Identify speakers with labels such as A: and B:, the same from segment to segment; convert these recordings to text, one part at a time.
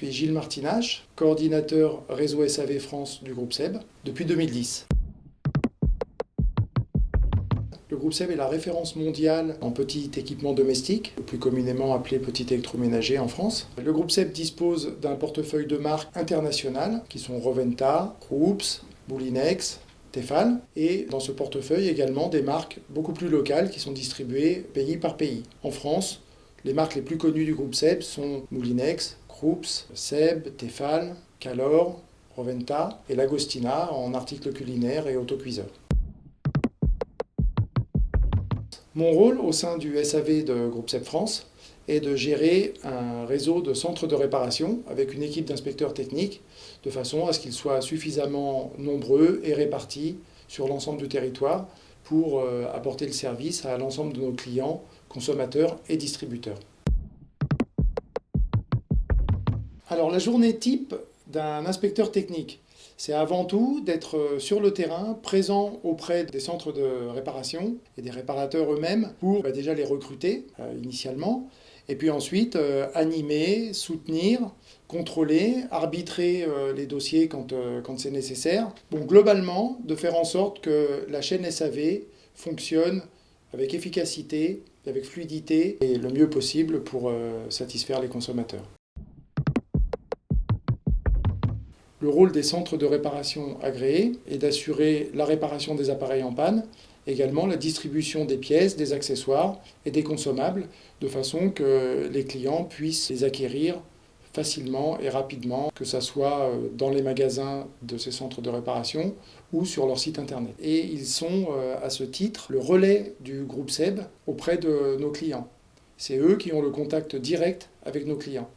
A: suis Gilles Martinache, coordinateur réseau SAV France du groupe SEB depuis 2010. Le groupe SEB est la référence mondiale en petit équipement domestique, plus communément appelé petit électroménager en France. Le groupe SEB dispose d'un portefeuille de marques internationales qui sont Roventa, Krups, Moulinex, Tefal, et dans ce portefeuille également des marques beaucoup plus locales qui sont distribuées pays par pays. En France, les marques les plus connues du groupe SEB sont Moulinex, Krups, SEB, Tefal, Calor, Roventa et Lagostina en articles culinaires et autocuiseurs. Mon rôle au sein du SAV de groupe SEB France est de gérer un réseau de centres de réparation avec une équipe d'inspecteurs techniques de façon à ce qu'ils soient suffisamment nombreux et répartis sur l'ensemble du territoire pour apporter le service à l'ensemble de nos clients, consommateurs et distributeurs. Alors la journée type d'un inspecteur technique, c'est avant tout d'être sur le terrain, présent auprès des centres de réparation et des réparateurs eux-mêmes pour déjà les recruter initialement, et puis ensuite animer, soutenir, contrôler, arbitrer les dossiers quand c'est nécessaire. Bon, globalement, de faire en sorte que la chaîne SAV fonctionne avec efficacité, avec fluidité et le mieux possible pour satisfaire les consommateurs. Le rôle des centres de réparation agréés est d'assurer la réparation des appareils en panne, également la distribution des pièces, des accessoires et des consommables, de façon que les clients puissent les acquérir facilement et rapidement, que ce soit dans les magasins de ces centres de réparation ou sur leur site internet. Et ils sont à ce titre le relais du groupe SEB auprès de nos clients. C'est eux qui ont le contact direct avec nos clients.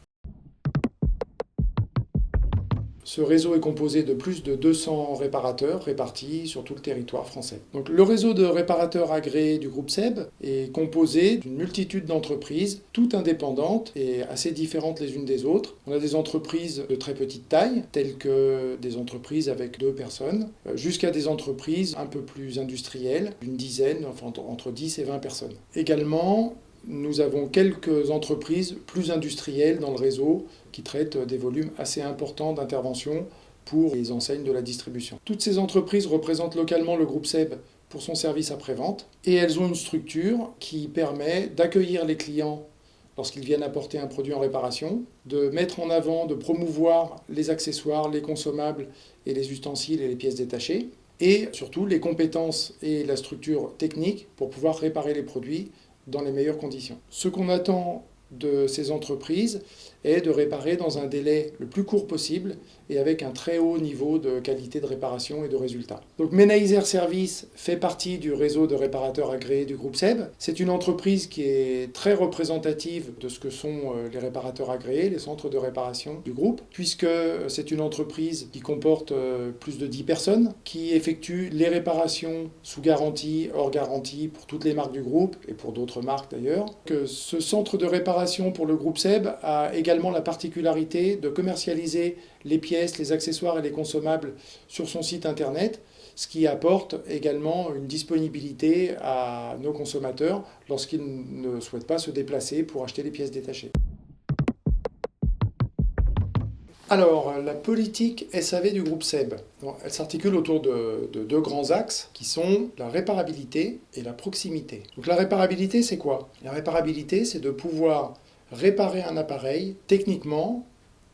A: Ce réseau est composé de plus de 200 réparateurs répartis sur tout le territoire français. Donc, le réseau de réparateurs agréés du groupe SEB est composé d'une multitude d'entreprises, toutes indépendantes et assez différentes les unes des autres. On a des entreprises de très petite taille, telles que des entreprises avec 2 personnes, jusqu'à des entreprises un peu plus industrielles, une dizaine, enfin entre 10 et 20 personnes. Également, nous avons quelques entreprises plus industrielles dans le réseau qui traitent des volumes assez importants d'intervention pour les enseignes de la distribution. Toutes ces entreprises représentent localement le groupe SEB pour son service après-vente et elles ont une structure qui permet d'accueillir les clients lorsqu'ils viennent apporter un produit en réparation, de mettre en avant, de promouvoir les accessoires, les consommables et les ustensiles et les pièces détachées, et surtout les compétences et la structure technique pour pouvoir réparer les produits dans les meilleures conditions. Ce qu'on attend de ces entreprises est de réparer dans un délai le plus court possible et avec un très haut niveau de qualité de réparation et de résultats. Donc Menaiser Service fait partie du réseau de réparateurs agréés du groupe SEB. C'est une entreprise qui est très représentative de ce que sont les réparateurs agréés, les centres de réparation du groupe, puisque c'est une entreprise qui comporte plus de 10 personnes, qui effectue les réparations sous garantie, hors garantie pour toutes les marques du groupe et pour d'autres marques d'ailleurs. Que ce centre de réparation pour le groupe SEB a également la particularité de commercialiser les pièces, les accessoires et les consommables sur son site internet, ce qui apporte également une disponibilité à nos consommateurs lorsqu'ils ne souhaitent pas se déplacer pour acheter les pièces détachées. Alors, la politique SAV du groupe SEB, elle s'articule autour de 2 grands axes qui sont la réparabilité et la proximité. Donc la réparabilité, c'est quoi? La réparabilité, c'est de pouvoir réparer un appareil techniquement,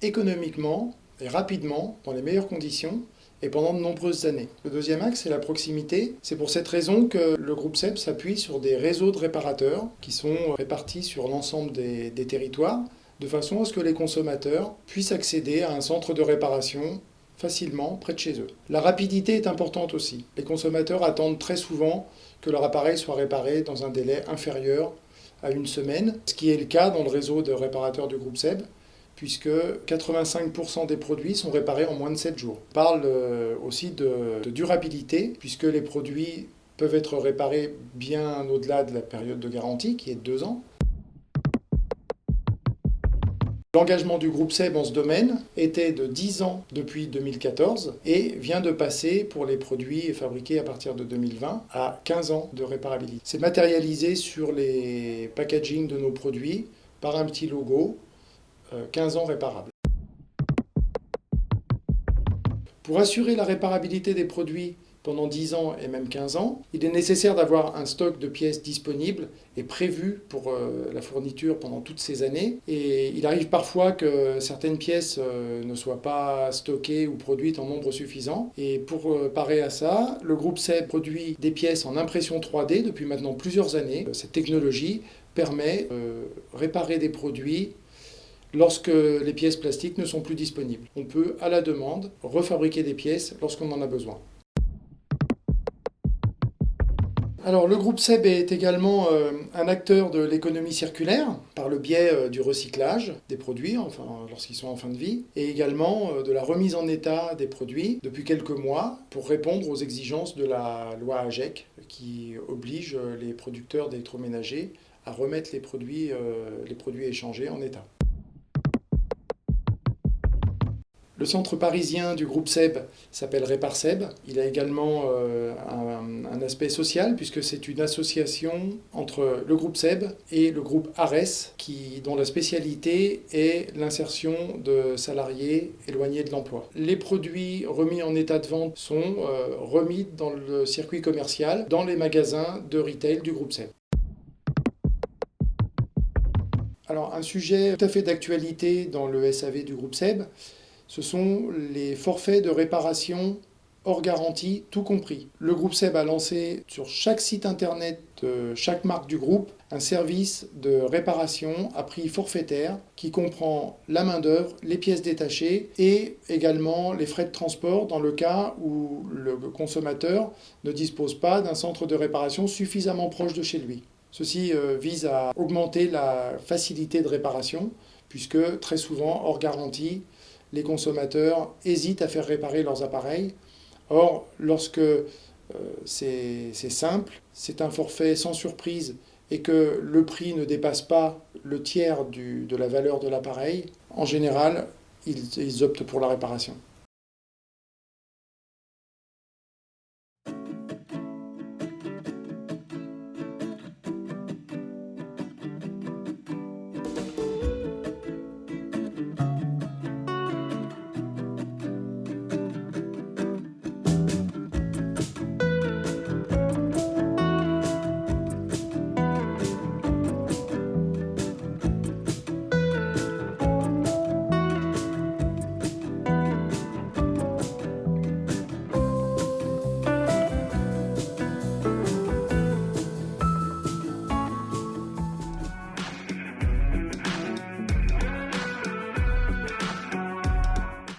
A: économiquement et rapidement, dans les meilleures conditions, et pendant de nombreuses années. Le deuxième axe, c'est la proximité. C'est pour cette raison que le groupe SEB s'appuie sur des réseaux de réparateurs qui sont répartis sur l'ensemble des territoires, de façon à ce que les consommateurs puissent accéder à un centre de réparation facilement près de chez eux. La rapidité est importante aussi. Les consommateurs attendent très souvent que leur appareil soit réparé dans un délai inférieur à 1 semaine, ce qui est le cas dans le réseau de réparateurs du groupe SEB, puisque 85% des produits sont réparés en moins de 7 jours. On parle aussi de durabilité, puisque les produits peuvent être réparés bien au-delà de la période de garantie, qui est de 2 ans. L'engagement du groupe SEB en ce domaine était de 10 ans depuis 2014 et vient de passer pour les produits fabriqués à partir de 2020 à 15 ans de réparabilité. C'est matérialisé sur les packagings de nos produits par un petit logo, 15 ans réparables. Pour assurer la réparabilité des produits pendant 10 ans et même 15 ans, il est nécessaire d'avoir un stock de pièces disponible et prévu pour la fourniture pendant toutes ces années. Et il arrive parfois que certaines pièces ne soient pas stockées ou produites en nombre suffisant. Et pour parer à ça, le groupe SEB produit des pièces en impression 3D depuis maintenant plusieurs années. Cette technologie permet de réparer des produits lorsque les pièces plastiques ne sont plus disponibles. On peut, à la demande, refabriquer des pièces lorsqu'on en a besoin. Alors, le groupe SEB est également un acteur de l'économie circulaire par le biais du recyclage des produits, enfin, lorsqu'ils sont en fin de vie, et également de la remise en état des produits depuis quelques mois pour répondre aux exigences de la loi AGEC qui oblige les producteurs d'électroménagers à remettre les produits échangés en état. Le centre parisien du groupe SEB s'appelle Réparseb. Il a également un aspect social puisque c'est une association entre le groupe SEB et le groupe ARES dont la spécialité est l'insertion de salariés éloignés de l'emploi. Les produits remis en état de vente sont remis dans le circuit commercial dans les magasins de retail du groupe SEB. Alors un sujet tout à fait d'actualité dans le SAV du groupe SEB, ce sont les forfaits de réparation hors garantie, tout compris. Le groupe SEB a lancé sur chaque site internet de chaque marque du groupe un service de réparation à prix forfaitaire qui comprend la main-d'œuvre, les pièces détachées et également les frais de transport dans le cas où le consommateur ne dispose pas d'un centre de réparation suffisamment proche de chez lui. Ceci vise à augmenter la facilité de réparation puisque très souvent, hors garantie, les consommateurs hésitent à faire réparer leurs appareils. Or, lorsque c'est simple, c'est un forfait sans surprise et que le prix ne dépasse pas le tiers de la valeur de l'appareil, en général, ils optent pour la réparation.